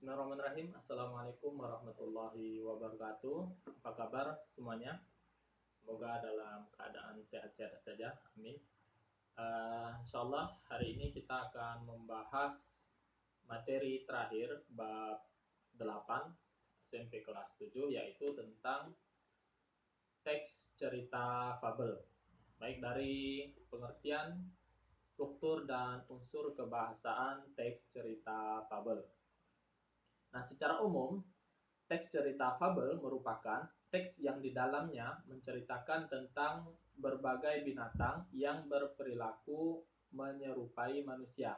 Bismillahirrahmanirrahim. Assalamualaikum warahmatullahi wabarakatuh. Apa kabar semuanya? Semoga dalam keadaan sehat-sehat saja. Amin. Insyaallah hari ini kita akan membahas materi terakhir bab 8 SMP kelas 7, yaitu tentang teks cerita fabel. Baik dari pengertian, struktur dan unsur kebahasaan teks cerita fabel. Nah, secara umum, teks cerita fabel merupakan teks yang di dalamnya menceritakan tentang berbagai binatang yang berperilaku menyerupai manusia.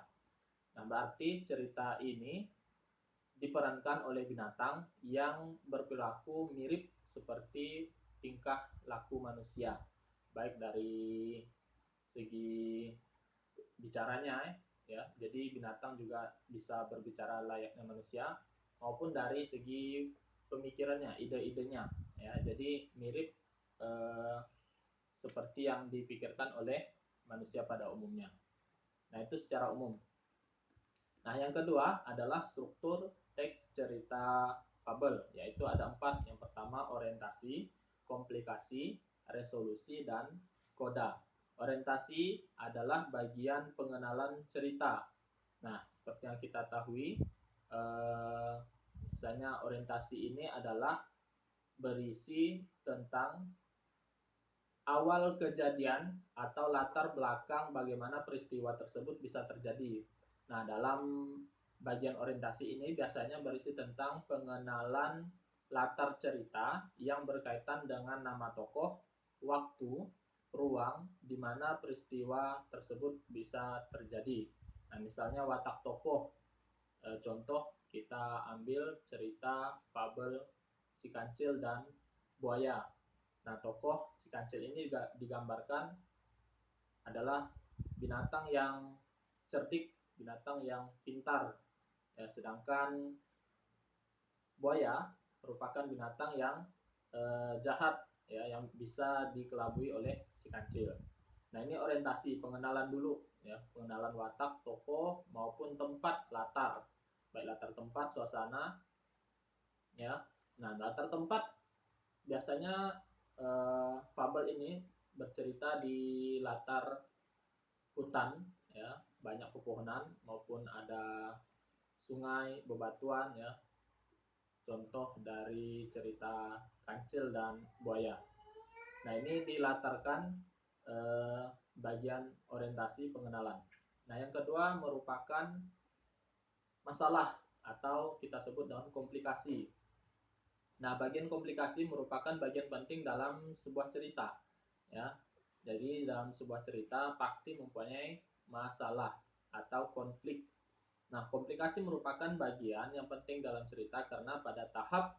Nah, berarti cerita ini diperankan oleh binatang yang berperilaku mirip seperti tingkah laku manusia, baik dari segi bicaranya, ya. Jadi binatang juga bisa berbicara layaknya manusia, maupun dari segi pemikirannya, ide-idenya, ya. Jadi mirip seperti yang dipikirkan oleh manusia pada umumnya. Nah, itu secara umum. Nah, yang kedua adalah struktur teks cerita fabel, yaitu ada 4. Yang pertama orientasi, komplikasi, resolusi, dan koda. Orientasi adalah bagian pengenalan cerita. Nah, seperti yang kita tahui, misalnya orientasi ini adalah berisi tentang awal kejadian atau latar belakang bagaimana peristiwa tersebut bisa terjadi. Nah, dalam bagian orientasi ini biasanya berisi tentang pengenalan latar cerita yang berkaitan dengan nama tokoh, waktu, ruang di mana peristiwa tersebut bisa terjadi. Nah, misalnya watak tokoh. Contoh kita ambil cerita fabel Si Kancil dan Buaya. Nah, tokoh Si Kancil ini digambarkan adalah binatang yang cerdik, binatang yang pintar. Ya, sedangkan buaya merupakan binatang yang jahat, ya, yang bisa dikelabui oleh Si Kancil. Nah, ini orientasi, pengenalan dulu, ya, pengenalan watak tokoh maupun tempat, latar, baik latar tempat, suasana, ya. Nah, latar tempat biasanya fabel ini bercerita di latar hutan, ya, banyak pepohonan maupun ada sungai, bebatuan, ya. Contoh dari cerita Kancil dan Buaya. Nah, ini dilatarkan bagian orientasi pengenalan. Nah, yang kedua merupakan masalah atau kita sebut dengan komplikasi. Nah, bagian komplikasi merupakan bagian penting dalam sebuah cerita, ya. Jadi dalam sebuah cerita pasti mempunyai masalah atau konflik. Nah, komplikasi merupakan bagian yang penting dalam cerita karena pada tahap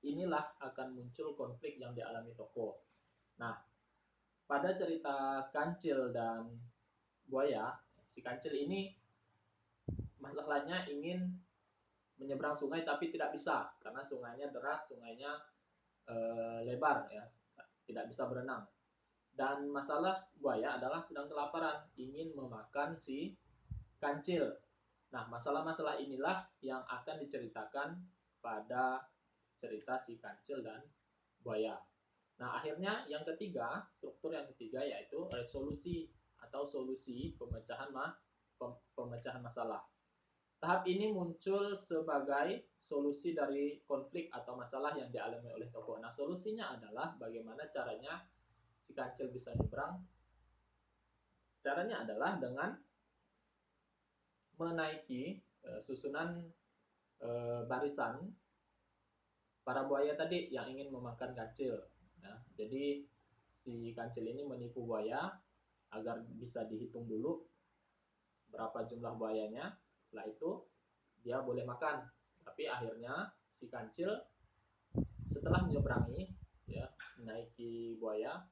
inilah akan muncul konflik yang dialami tokoh. Nah, pada cerita Kancil dan Buaya, si Kancil ini masalahnya ingin menyeberang sungai tapi tidak bisa karena sungainya deras, sungainya lebar, ya, tidak bisa berenang. Dan masalah buaya adalah sedang kelaparan, ingin memakan si Kancil. Nah, masalah-masalah inilah yang akan diceritakan pada cerita Si Kancil dan Buaya. Nah, akhirnya yang ketiga, struktur yang ketiga yaitu resolusi atau solusi pemecahan masalah. Tahap ini muncul sebagai solusi dari konflik atau masalah yang dialami oleh tokoh. Nah, solusinya adalah bagaimana caranya Si Kancil bisa nyebrang. Caranya adalah dengan menaiki susunan barisan para buaya tadi yang ingin memakan Kancil. Nah, jadi si Kancil ini menipu buaya agar bisa dihitung dulu berapa jumlah buayanya. Setelah itu dia boleh makan. Tapi akhirnya si Kancil setelah menyeberangi, ya, menaiki buaya,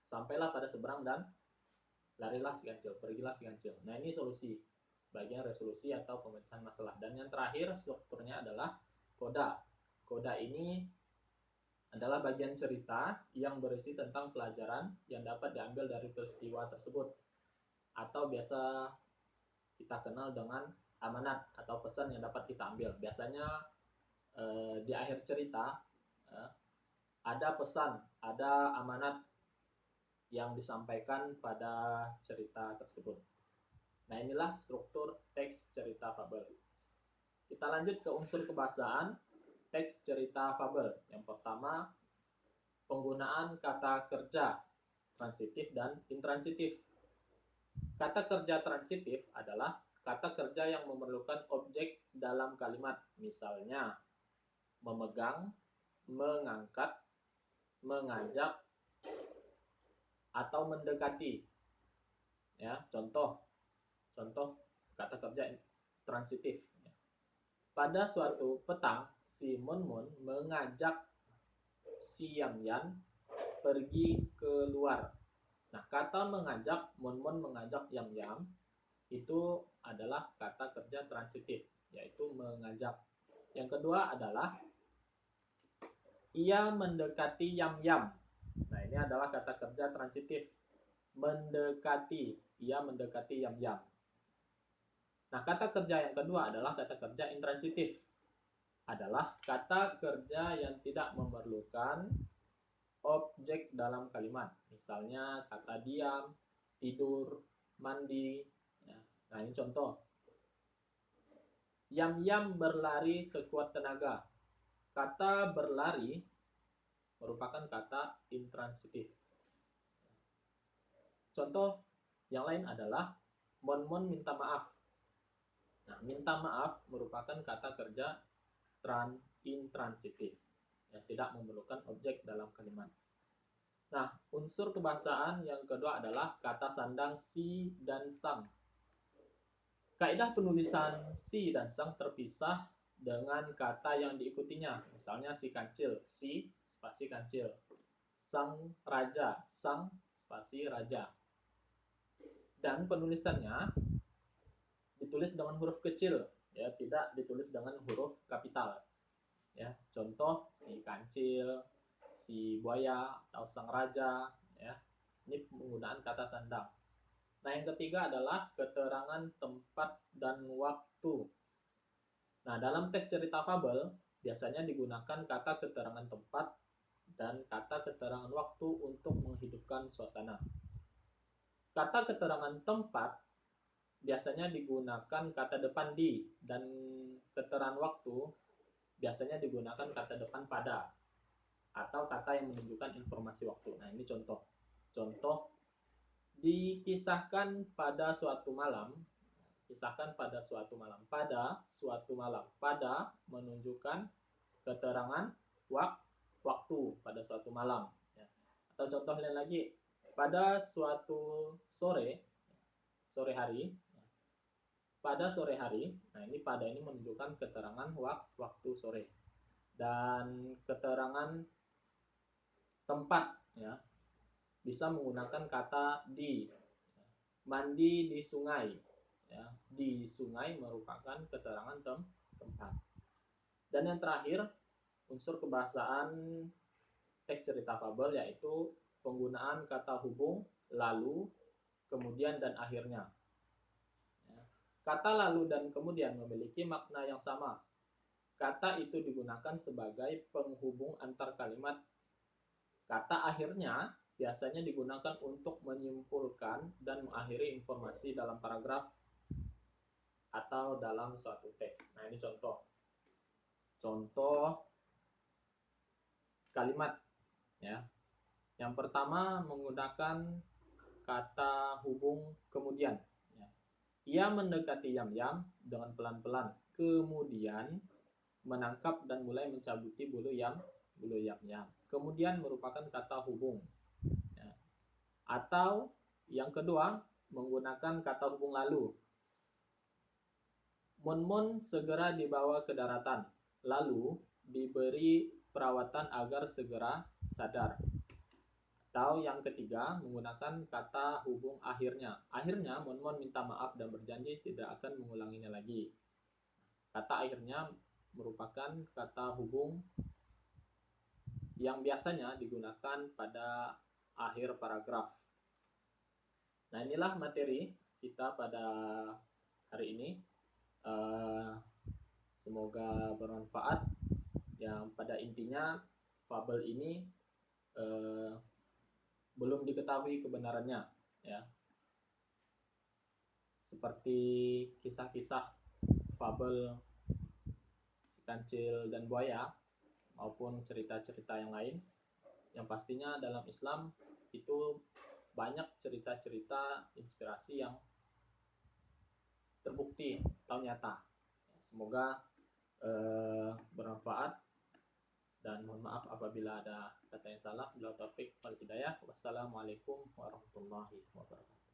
sampailah pada seberang dan larilah si Kancil, pergilah si Kancil. Nah, ini solusi, bagian resolusi atau pemecahan masalah. Dan yang terakhir strukturnya adalah koda. Koda ini adalah bagian cerita yang berisi tentang pelajaran yang dapat diambil dari peristiwa tersebut, atau biasa kita kenal dengan amanat atau pesan yang dapat kita ambil. Biasanya di akhir cerita eh, ada pesan, ada amanat yang disampaikan pada cerita tersebut. Nah, inilah struktur teks cerita fabel. Kita lanjut ke unsur kebahasaan teks cerita fabel. Yang pertama, penggunaan kata kerja transitif dan intransitif. Kata kerja transitif adalah kata kerja yang memerlukan objek dalam kalimat. Misalnya, memegang, mengangkat, mengajak, atau mendekati. Ya, contoh kata kerja transitif. Pada suatu petang, si Mun Mun mengajak si Yan Yan pergi keluar. Nah, kata mengajak, Mun Mun mengajak Yang Yang itu adalah kata kerja transitif, yaitu mengajak. Yang kedua adalah ia mendekati Yam Yam. Nah, ini adalah kata kerja transitif. Mendekati, ia mendekati Yam Yam. Nah, kata kerja yang kedua adalah kata kerja intransitif. Adalah kata kerja yang tidak memerlukan objek dalam kalimat. Misalnya kata diam, tidur, mandi. Ya. Nah, ini contoh. Yam Yam berlari sekuat tenaga. Kata berlari merupakan kata intransitif. Contoh yang lain adalah Mon Mon minta maaf. Nah, minta maaf merupakan kata kerja intransitif, yang tidak memerlukan objek dalam kalimat. Nah, unsur kebahasaan yang kedua adalah kata sandang si dan sang. Kaidah penulisan si dan sang terpisah dengan kata yang diikutinya. Misalnya si kancil, si spasi kancil. Sang raja, sang spasi raja. Dan penulisannya ditulis dengan huruf kecil, ya, tidak ditulis dengan huruf kapital. Ya, contoh si kancil, si buaya atau sang raja, ya. Ini penggunaan kata sandang. Nah, yang ketiga adalah keterangan tempat dan waktu. Nah, dalam teks cerita fabel biasanya digunakan kata keterangan tempat dan kata keterangan waktu untuk menghidupkan suasana. Kata keterangan tempat biasanya digunakan kata depan di, dan keterangan waktu biasanya digunakan kata depan pada atau kata yang menunjukkan informasi waktu. Nah, ini contoh. Contoh, dikisahkan pada suatu malam. Kisahkan pada suatu malam. Pada suatu malam. Pada menunjukkan keterangan waktu pada suatu malam. Ya. Atau contoh lain lagi, pada suatu sore hari. Pada sore hari. Nah, ini pada ini menunjukkan keterangan waktu sore. Dan keterangan tempat, ya, bisa menggunakan kata di. Mandi di sungai, ya, di sungai merupakan keterangan tempat. Dan yang terakhir, unsur kebahasaan teks cerita fabel yaitu penggunaan kata hubung lalu, kemudian, dan akhirnya. Ya. Kata lalu dan kemudian memiliki makna yang sama. Kata itu digunakan sebagai penghubung antar kalimat. Kata akhirnya biasanya digunakan untuk menyimpulkan dan mengakhiri informasi dalam paragraf atau dalam suatu teks. Nah, ini contoh. Contoh kalimat, ya. Yang pertama menggunakan kata hubung kemudian. Ya. Ia mendekati Yam Yam dengan pelan-pelan. Kemudian menangkap dan mulai mencabuti bulu Yam Yam. Kemudian merupakan kata hubung. Ya. Atau yang kedua menggunakan kata hubung lalu. Mun Mun segera dibawa ke daratan, lalu diberi perawatan agar segera sadar. Atau yang ketiga menggunakan kata hubung akhirnya. Akhirnya Mun Mun minta maaf dan berjanji tidak akan mengulanginya lagi. Kata akhirnya merupakan kata hubung yang biasanya digunakan pada akhir paragraf. Nah, inilah materi kita pada hari ini. Uh, semoga bermanfaat. Yang pada intinya fabel ini belum diketahui kebenarannya, ya. Seperti kisah-kisah fabel si kancil dan buaya maupun cerita-cerita yang lain, yang pastinya dalam Islam itu banyak cerita-cerita inspirasi yang terbukti atau nyata. Semoga bermanfaat, dan mohon maaf apabila ada kata yang salah. Bila taufik wal hidayah. Wassalamualaikum warahmatullahi wabarakatuh.